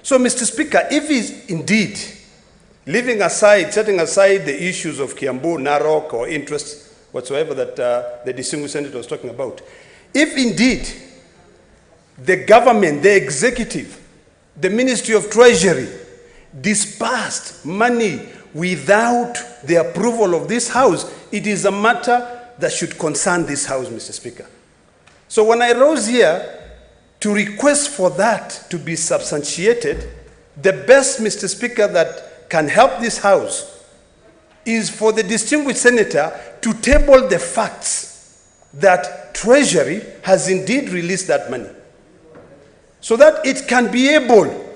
So, Mr. Speaker, if he's indeed setting aside the issues of Kiambu, Narok, or interests whatsoever that the distinguished senator was talking about, if indeed the government, the executive, the Ministry of Treasury disbursed money without the approval of this House, it is a matter that should concern this House, Mr. Speaker. So when I rose here to request for that to be substantiated, the best, Mr. Speaker, that can help this House is for the distinguished senator to table the facts that Treasury has indeed released that money, so that it can be able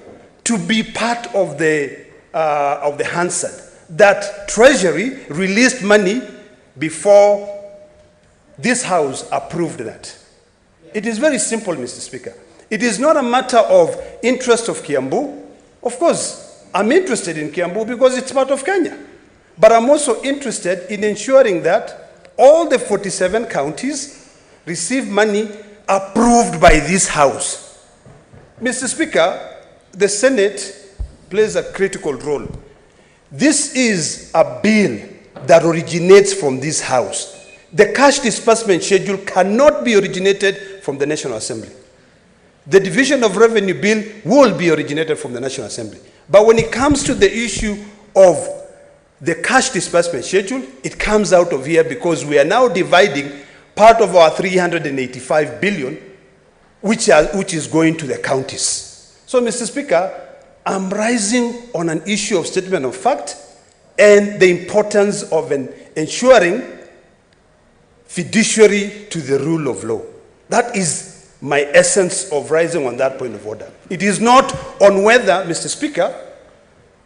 to be part of the Hansard, that Treasury released money before this House approved that. It is very simple, Mr. Speaker. It is not a matter of interest of Kiambu. Of course, I'm interested in Kiambu because it's part of Kenya. But I'm also interested in ensuring that all the 47 counties receive money approved by this House. Mr. Speaker, the Senate plays a critical role. This is a bill that originates from this House. The cash disbursement schedule cannot be originated from the National Assembly. The division of revenue bill will be originated from the National Assembly. But when it comes to the issue of the cash disbursement schedule, it comes out of here because we are now dividing part of our 385 billion, which is going to the counties. So, Mr. Speaker, I'm rising on an issue of statement of fact and the importance of ensuring fiduciary to the rule of law. That is my essence of rising on that point of order. It is not on whether, Mr. Speaker,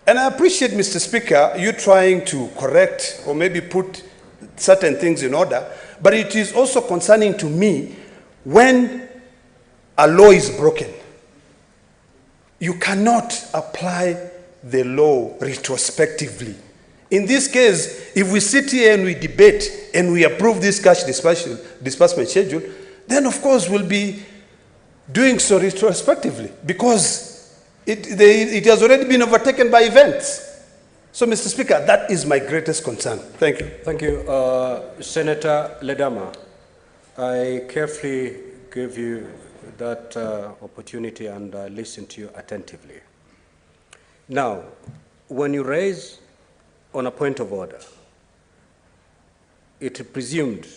and I appreciate, Mr. Speaker, you trying to correct or maybe put certain things in order, but it is also concerning to me when a law is broken. You cannot apply the law retrospectively. In this case, if we sit here and we debate and we approve this cash disbursement schedule, then of course we'll be doing so retrospectively because it has already been overtaken by events. So, Mr. Speaker, that is my greatest concern. Thank you. Thank you. Senator Ledama, I carefully gave you that opportunity and listened to you attentively. Now, when you raise on a point of order, it presumed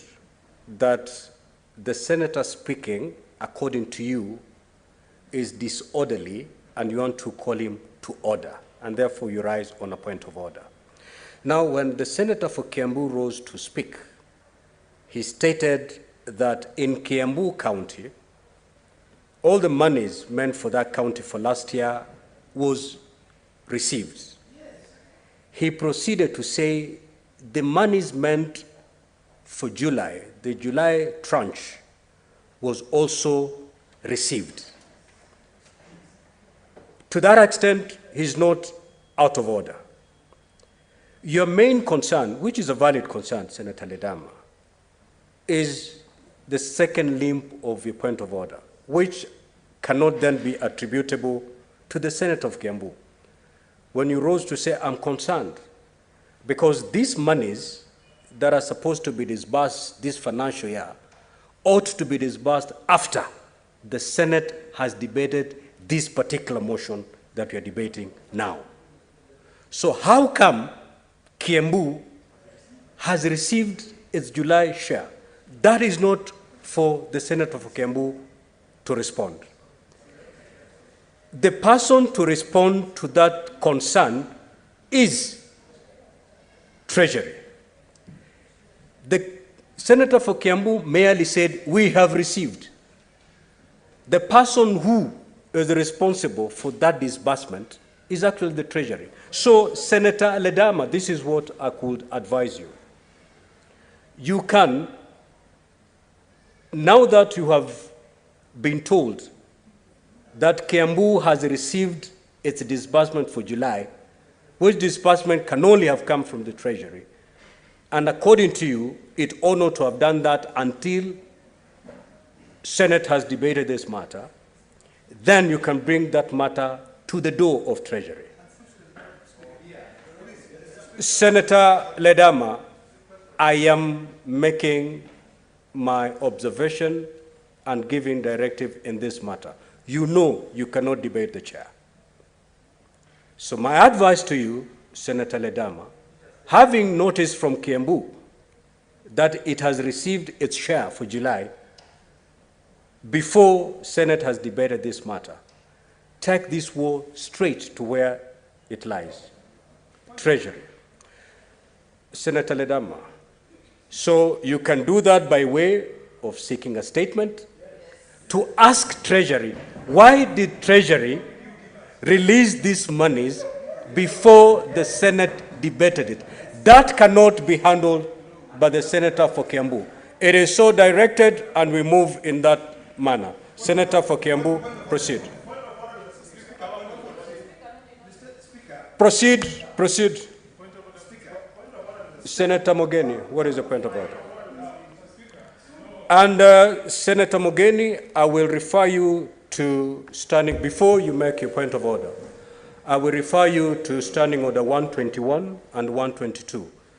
that the senator speaking, according to you, is disorderly and you want to call him to order, and therefore you rise on a point of order. Now, when the senator for Kiambu rose to speak, he stated that in Kiambu County, all the monies meant for that county for last year was received. He proceeded to say the monies meant for July, the July tranche, was also received. To that extent, he's not out of order. Your main concern, which is a valid concern, Senator Ledama, is the second limb of your point of order, which cannot then be attributable to the Senator of Kiambu. When you rose to say, I'm concerned, because these monies that are supposed to be disbursed this financial year ought to be disbursed after the Senate has debated this particular motion that we are debating now. So how come Kiambu has received its July share? That is not for the Senator for Kiambu to respond. The person to respond to that concern is Treasury. The Senator for Kiambu merely said, we have received. The person who is responsible for that disbursement is actually the Treasury. So, Senator Ledama, this is what I could advise you. You can, now that you have been told that Kiambu has received its disbursement for July, which disbursement can only have come from the Treasury, and according to you, it ought not to have done that until Senate has debated this matter, then you can bring that matter to the door of Treasury. Senator Ledama, I am making my observation and giving directive in this matter. You know you cannot debate the chair. So my advice to you, Senator Ledama, having noticed from Kiambu that it has received its share for July, before Senate has debated this matter, take this war straight to where it lies, Treasury. Senator Ledama, so you can do that by way of seeking a statement to ask Treasury, why did Treasury release these monies before the Senate debated it? That cannot be handled by the Senator for Kiambu. It is so directed, and we move in that manner. Senator for Kiambu, proceed. Proceed. Senator Mogeni, what is the point of order? And Senator Mogeni, I will refer you to standing, before you make your point of order, I will refer you to Standing Order 121 and 122.